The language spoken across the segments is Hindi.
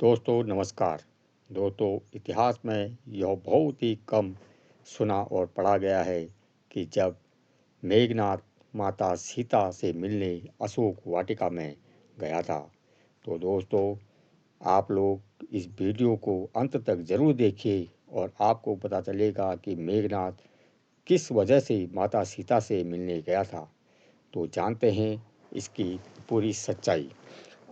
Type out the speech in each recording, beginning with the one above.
दोस्तों नमस्कार। दोस्तों, इतिहास में यह बहुत ही कम सुना और पढ़ा गया है कि जब मेघनाथ माता सीता से मिलने अशोक वाटिका में गया था। तो दोस्तों, आप लोग इस वीडियो को अंत तक ज़रूर देखिए और आपको पता चलेगा कि मेघनाथ किस वजह से माता सीता से मिलने गया था। तो जानते हैं इसकी पूरी सच्चाई।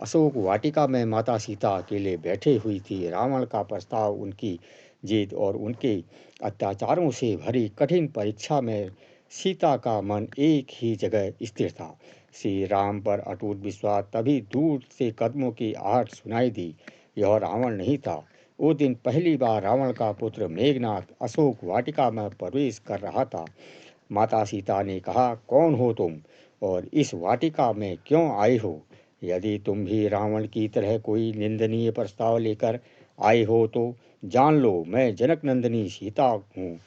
अशोक वाटिका में माता सीता अकेले बैठे हुई थी। रावण का प्रस्ताव, उनकी जिद और उनके अत्याचारों से भरी कठिन परीक्षा में सीता का मन एक ही जगह स्थिर था। श्री राम पर अटूट विश्वास। तभी दूर से कदमों की आहट सुनाई दी। यह रावण नहीं था। वो दिन पहली बार रावण का पुत्र मेघनाथ अशोक वाटिका में प्रवेश कर रहा था। माता सीता ने कहा, कौन हो तुम और इस वाटिका में क्यों आए हो? यदि तुम भी रावण की तरह कोई निंदनीय प्रस्ताव लेकर आए हो तो जान लो, मैं जनक नंदिनी सीता हूँ।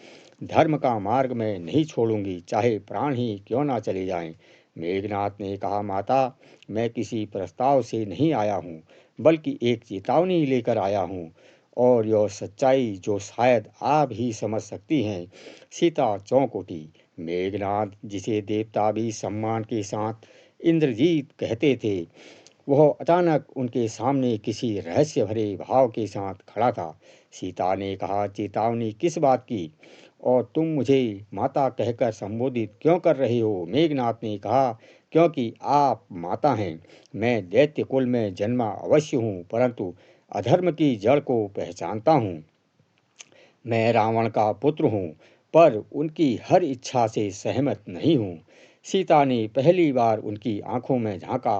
धर्म का मार्ग में नहीं छोड़ूंगी, चाहे प्राण ही क्यों ना चले जाएं। मेघनाथ ने कहा, माता, मैं किसी प्रस्ताव से नहीं आया हूँ, बल्कि एक चेतावनी लेकर आया हूँ, और यह सच्चाई जो शायद आप ही समझ सकती हैं। सीता चौंक उठी। मेघनाथ, जिसे देवता भी सम्मान के साथ इंद्रजीत कहते थे, वह अचानक उनके सामने किसी रहस्य भरे भाव के साथ खड़ा था। सीता ने कहा, चेतावनी किस बात की, और तुम मुझे माता कहकर संबोधित क्यों कर रहे हो? मेघनाथ ने कहा, क्योंकि आप माता हैं। मैं दैत्य कुल में जन्मा अवश्य हूँ, परंतु अधर्म की जड़ को पहचानता हूँ। मैं रावण का पुत्र हूँ, पर उनकी हर इच्छा से सहमत नहीं हूँ। सीता ने पहली बार उनकी आंखों में झांका।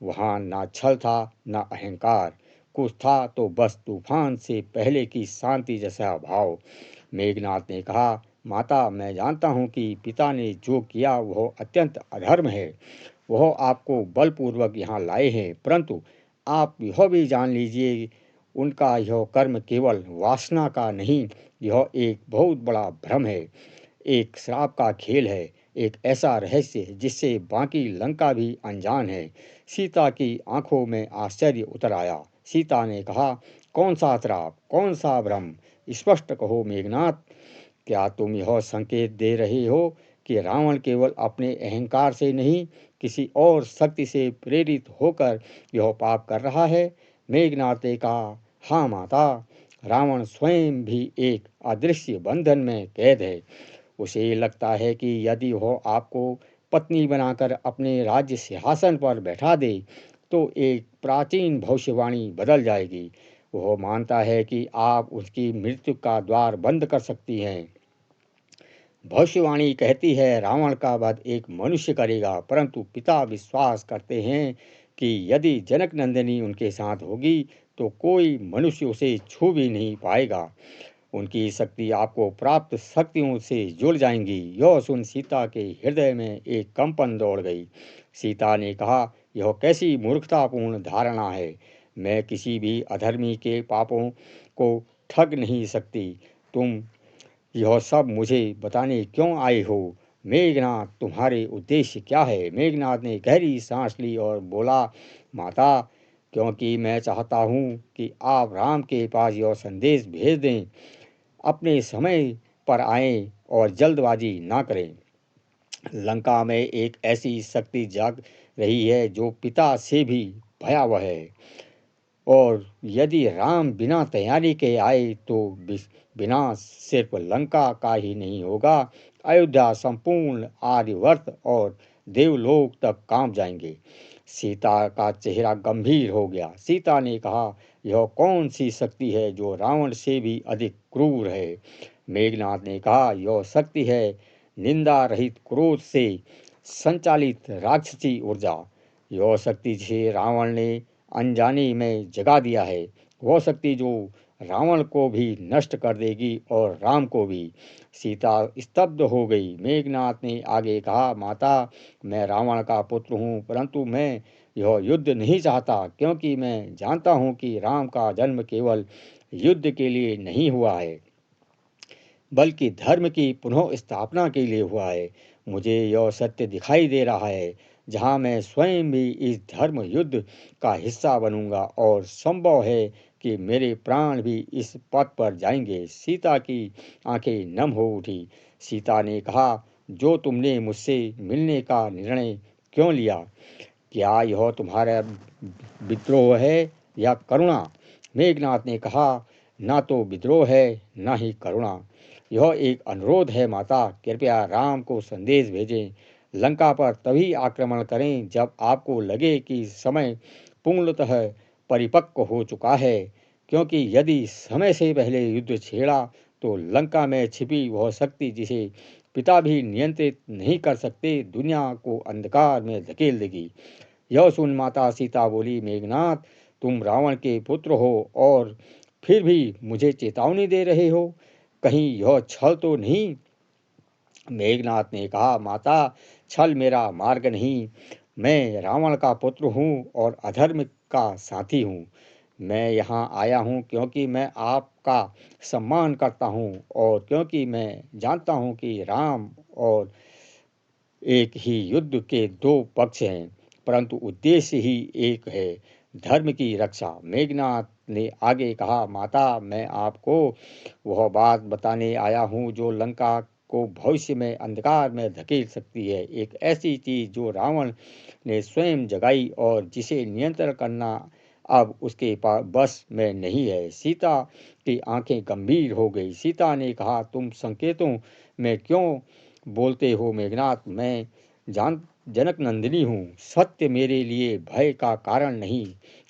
वहाँ ना छल था, ना अहंकार। कुछ था तो बस तूफान से पहले की शांति जैसा भाव। मेघनाथ ने कहा, माता, मैं जानता हूँ कि पिता ने जो किया वह अत्यंत अधर्म है। वह आपको बलपूर्वक यहाँ लाए हैं, परंतु आप यह भी जान लीजिए, उनका यह कर्म केवल वासना का नहीं, यह एक बहुत बड़ा भ्रम है, एक श्राप का खेल है, एक ऐसा रहस्य जिससे बाकी लंका भी अनजान है। सीता की आंखों में आश्चर्य उतर आया। सीता ने कहा, कौन सा श्राप, कौन सा भ्रम? स्पष्ट कहो मेघनाथ। क्या तुम यह संकेत दे रहे हो कि रावण केवल अपने अहंकार से नहीं, किसी और शक्ति से प्रेरित होकर यह पाप कर रहा है? मेघनाथ ने कहा, हाँ माता, रावण स्वयं भी एक अदृश्य बंधन में कैद है। उसे लगता है कि यदि वह आपको पत्नी बनाकर अपने राज्य सिंहासन पर बैठा दे तो एक प्राचीन भविष्यवाणी बदल जाएगी। वह मानता है कि आप उसकी मृत्यु का द्वार बंद कर सकती हैं। भविष्यवाणी कहती है रावण का वध एक मनुष्य करेगा, परंतु पिता विश्वास करते हैं कि यदि जनक नंदिनी उनके साथ होगी तो कोई मनुष्य उसे छू भी नहीं पाएगा। उनकी शक्ति आपको प्राप्त शक्तियों से जुड़ जाएंगी। यह सुन सीता के हृदय में एक कंपन दौड़ गई। सीता ने कहा, यह कैसी मूर्खतापूर्ण धारणा है। मैं किसी भी अधर्मी के पापों को ठग नहीं सकती। तुम यह सब मुझे बताने क्यों आए हो? मेघनाथ, तुम्हारे उद्देश्य क्या है? मेघनाथ ने गहरी सांस ली और बोला, माता, क्योंकि मैं चाहता हूँ कि आप राम के पास यह संदेश भेज दें, अपने समय पर आएं और जल्दबाजी ना करें। लंका में एक ऐसी शक्ति जाग रही है जो पिता से भी भयावह है, और यदि राम बिना तैयारी के आए तो विनाश सिर्फ लंका का ही नहीं होगा, अयोध्या, संपूर्ण आर्यवर्त और देवलोक तक कांप जाएंगे। सीता का चेहरा गंभीर हो गया। सीता ने कहा, यह कौन सी शक्ति है जो रावण से भी अधिक क्रूर है? मेघनाथ ने कहा, यह शक्ति है निंदा रहित क्रोध से संचालित राक्षसी ऊर्जा। यह शक्ति जिसे रावण ने अनजाने में जगा दिया है, वह शक्ति जो रावण को भी नष्ट कर देगी और राम को भी। सीता स्तब्ध हो गई। मेघनाथ ने आगे कहा, माता, मैं रावण का पुत्र हूँ, परंतु मैं यह युद्ध नहीं चाहता, क्योंकि मैं जानता हूँ कि राम का जन्म केवल युद्ध के लिए नहीं हुआ है, बल्कि धर्म की पुनः स्थापना के लिए हुआ है। मुझे यह सत्य दिखाई दे रहा है। जहाँ मैं स्वयं भी इस धर्म युद्ध का हिस्सा बनूंगा और संभव है कि मेरे प्राण भी इस पथ पर जाएंगे। सीता की आंखें नम हो उठी। सीता ने कहा, जो तुमने मुझसे मिलने का निर्णय क्यों लिया? क्या यह तुम्हारा विद्रोह है या करुणा? मेघनाथ ने कहा, ना तो विद्रोह है ना ही करुणा। यह एक अनुरोध है माता, कृपया राम को संदेश भेजें। लंका पर तभी आक्रमण करें जब आपको लगे कि समय पूर्णतः परिपक्व हो चुका है, क्योंकि यदि समय से पहले युद्ध छेड़ा तो लंका में छिपी वह शक्ति जिसे पिता भी नियंत्रित नहीं कर सकते, दुनिया को अंधकार में धकेल देगी। यह सुन माता सीता बोली, मेघनाथ, तुम रावण के पुत्र हो और फिर भी मुझे चेतावनी दे रहे हो, कहीं यह छल तो नहीं? मेघनाथ ने कहा, माता, छल मेरा मार्ग नहीं। मैं रावण का पुत्र हूँ और अधर्म का साथी हूँ। मैं यहाँ आया हूँ क्योंकि मैं आपका सम्मान करता हूँ और क्योंकि मैं जानता हूँ कि राम और एक ही युद्ध के दो पक्ष हैं, परंतु उद्देश्य ही एक है, धर्म की रक्षा। मेघनाथ ने आगे कहा, माता, मैं आपको वह बात बताने आया हूँ जो लंका को भविष्य में अंधकार में धकेल सकती है, एक ऐसी चीज जो रावण ने स्वयं जगाई और जिसे नियंत्रण करना अब उसके पास बस में नहीं है। सीता की आंखें गंभीर हो गई। सीता ने कहा, तुम संकेतों में क्यों बोलते हो मेघनाथ? मैं जान जनक नंदिनी हूँ। सत्य मेरे लिए भय का कारण नहीं।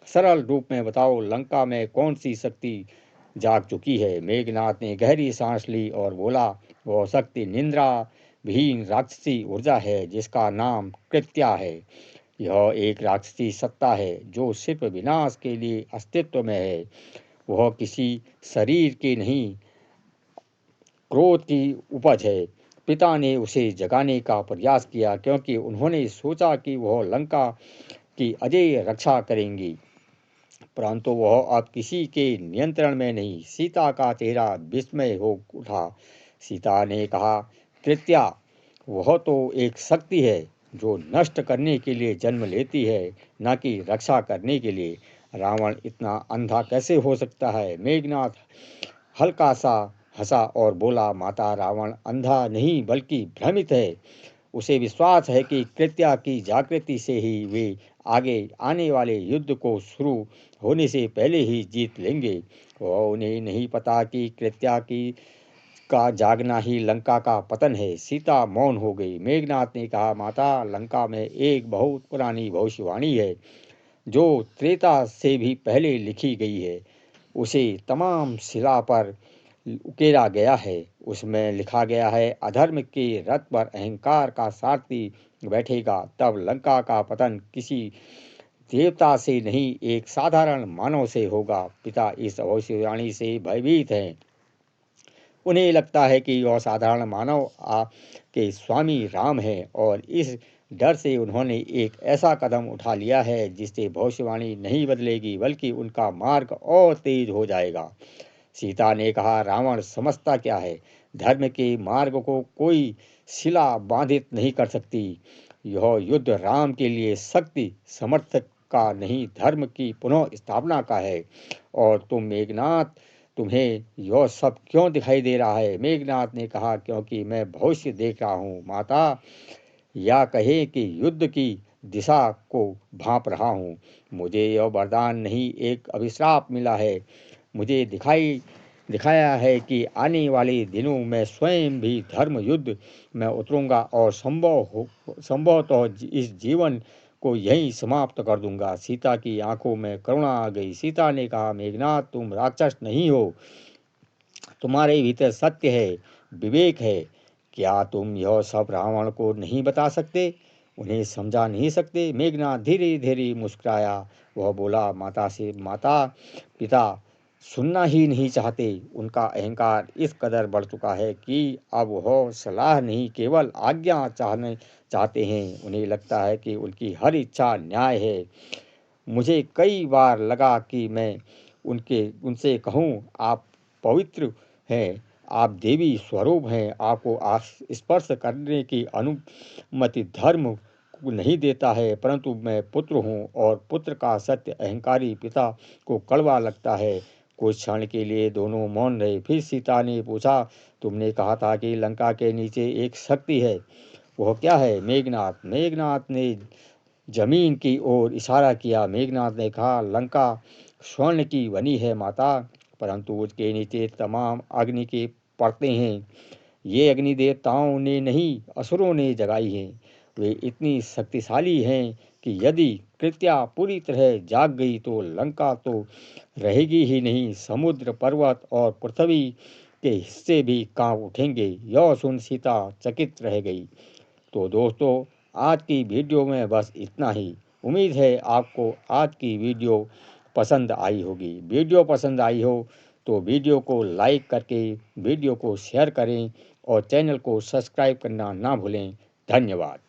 सरल रूप में बताओ, लंका में कौन सी शक्ति जाग चुकी है? मेघनाथ ने गहरी सांस ली और बोला, वह शक्ति निंद्रा विहीन राक्षसी ऊर्जा है जिसका नाम कृत्या है। यह एक राक्षसी सत्ता है जो सिर्फ विनाश के लिए अस्तित्व में है। वह किसी शरीर की नहीं, क्रोध की उपज है। पिता ने उसे जगाने का प्रयास किया क्योंकि उन्होंने सोचा कि वह लंका की अजय रक्षा करेंगी, परंतु वह अब किसी के नियंत्रण में नहीं। सीता का चेहरा विस्मय हो उठा। सीता ने कहा, कृत्या, वह तो एक शक्ति है जो नष्ट करने के लिए जन्म लेती है, न कि रक्षा करने के लिए। रावण इतना अंधा कैसे हो सकता है? मेघनाथ हल्का सा हंसा और बोला, माता, रावण अंधा नहीं बल्कि भ्रमित है। उसे विश्वास है कि कृत्या की जागृति से ही वे आगे आने वाले युद्ध को शुरू होने से पहले ही जीत लेंगे। वह उन्हें नहीं पता कि कृत्या की का जागना ही लंका का पतन है। सीता मौन हो गई। मेघनाथ ने कहा, माता, लंका में एक बहुत पुरानी भविष्यवाणी है जो त्रेता से भी पहले लिखी गई है। उसे तमाम शिला पर उकेरा गया है। उसमें लिखा गया है, अधर्म के रथ पर अहंकार का सारथी बैठेगा, तब लंका का पतन किसी देवता से नहीं, एक साधारण मानव से होगा। पिता इस भविष्यवाणी से भयभीत हैं। उन्हें लगता है कि वह साधारण मानव के स्वामी राम है और इस डर से उन्होंने एक ऐसा कदम उठा लिया है जिससे भविष्यवाणी नहीं बदलेगी बल्कि उनका मार्ग और तेज हो जाएगा। सीता ने कहा, रावण समझता क्या है? धर्म के मार्ग को कोई शिला बाधित नहीं कर सकती। यह युद्ध राम के लिए शक्ति समर्थक का नहीं, धर्म की पुनः स्थापना का है। और तुम मेघनाथ, तुम्हें यह सब क्यों दिखाई दे रहा है? मेघनाथ ने कहा, क्योंकि मैं भविष्य देख रहा हूँ माता, या कहे कि युद्ध की दिशा को भांप रहा हूँ। मुझे यह वरदान नहीं, एक अभिशाप मिला है। मुझे दिखाया है कि आने वाले दिनों में स्वयं भी धर्म युद्ध में उतरूंगा और संभवतः इस जीवन को यहीं समाप्त कर दूंगा। सीता की आंखों में करुणा आ गई। सीता ने कहा, मेघनाथ, तुम राक्षस नहीं हो, तुम्हारे भीतर सत्य है, विवेक है। क्या तुम यह सब रावण को नहीं बता सकते, उन्हें समझा नहीं सकते? मेघनाथ धीरे धीरे मुस्कुराया। वह बोला, माता, पिता सुनना ही नहीं चाहते। उनका अहंकार इस कदर बढ़ चुका है कि अब वह सलाह नहीं, केवल आज्ञा चाहते हैं। उन्हें लगता है कि उनकी हर इच्छा न्याय है। मुझे कई बार लगा कि मैं उनसे कहूँ, आप पवित्र हैं, आप देवी स्वरूप हैं, आपको स्पर्श करने की अनुमति धर्म नहीं देता है, परंतु मैं पुत्र हूँ और पुत्र का सत्य अहंकारी पिता को कड़वा लगता है। कुछ क्षण के लिए दोनों मौन रहे। फिर सीता ने पूछा, तुमने कहा था कि लंका के नीचे एक शक्ति है, वह क्या है? मेघनाथ ने जमीन की ओर इशारा किया। मेघनाथ ने कहा, लंका स्वर्ण की बनी है माता, परंतु उसके नीचे तमाम अग्नि के परतें हैं। ये अग्नि देवताओं ने नहीं, असुरों ने जगाई हैं। वे इतनी शक्तिशाली हैं कि यदि कृत्या पूरी तरह जाग गई तो लंका तो रहेगी ही नहीं, समुद्र, पर्वत और पृथ्वी के हिस्से भी कांप उठेंगे। यह सुन सीता चकित रह गई। तो दोस्तों, आज की वीडियो में बस इतना ही। उम्मीद है आपको आज की वीडियो पसंद आई होगी। वीडियो पसंद आई हो तो वीडियो को लाइक करके वीडियो को शेयर करें और चैनल को सब्सक्राइब करना ना भूलें। धन्यवाद।